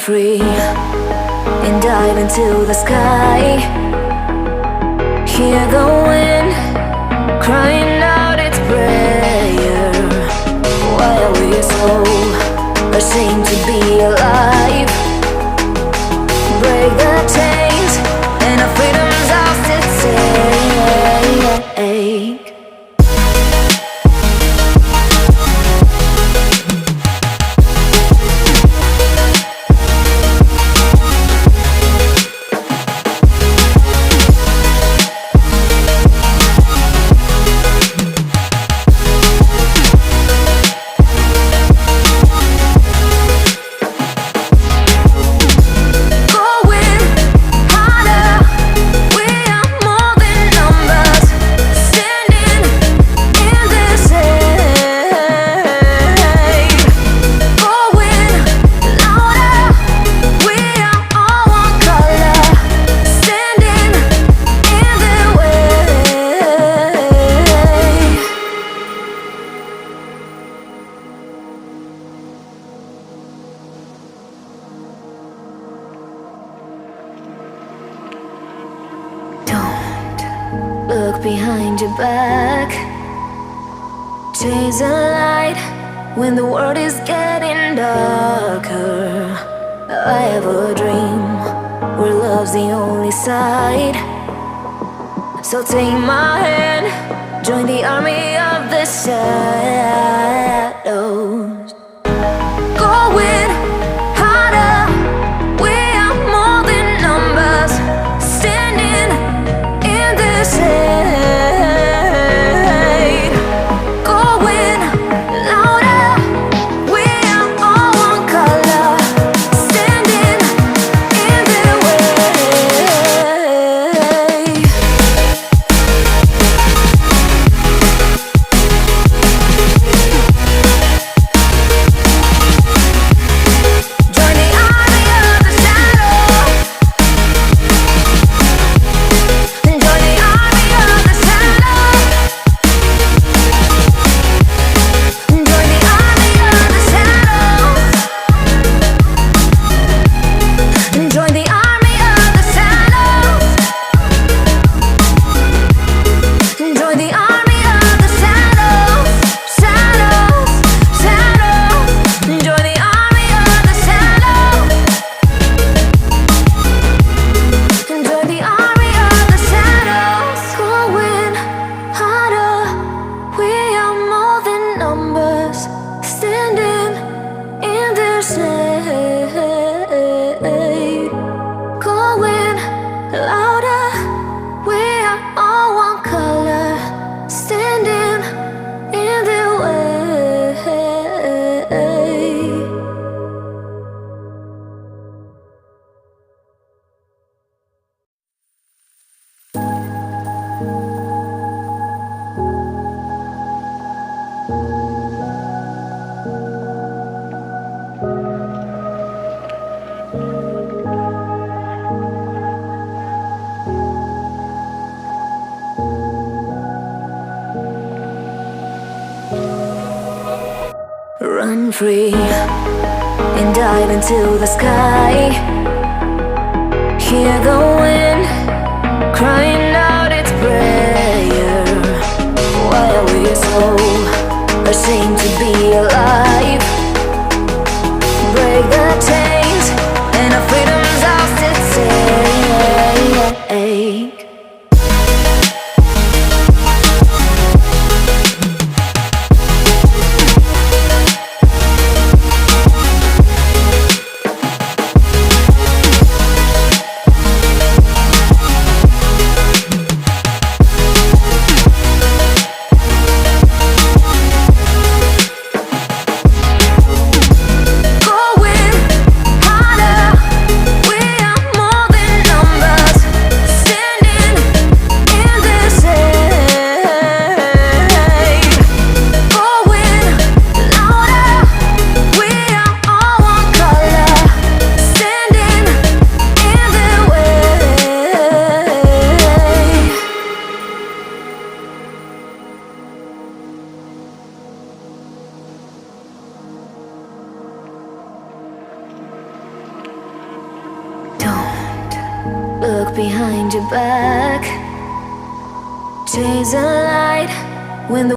free and dive into the sky. Hear the wind crying out its prayer. Why are we so ashamed to be alive? Break the chains and our freedom's ours to take. Look behind your back. Chase a light when the world is getting darker. I have a dream where love's the only side. So take my hand, join the army of the shadows. Going harder, we are more than numbers. Standing in this shade, going louder. We are all one color, standing in the way. Join the army of the shadows. Join the army of the shadows. Join the army of the shadows. Join the army of the shadows. Join the army of the shadows. Shadows, shadows. Join the army of the shadows. Join the army of the shadows. Going harder, we are more than numbers. Standing in their shade, going louder. We are all one color, standing in their way. Run free and dive into the sky. Hear the wind crying out its prayer. Why are we so ashamed to be alive? Break the chains and our freedom's ours to take. behind your back. Chase a light when the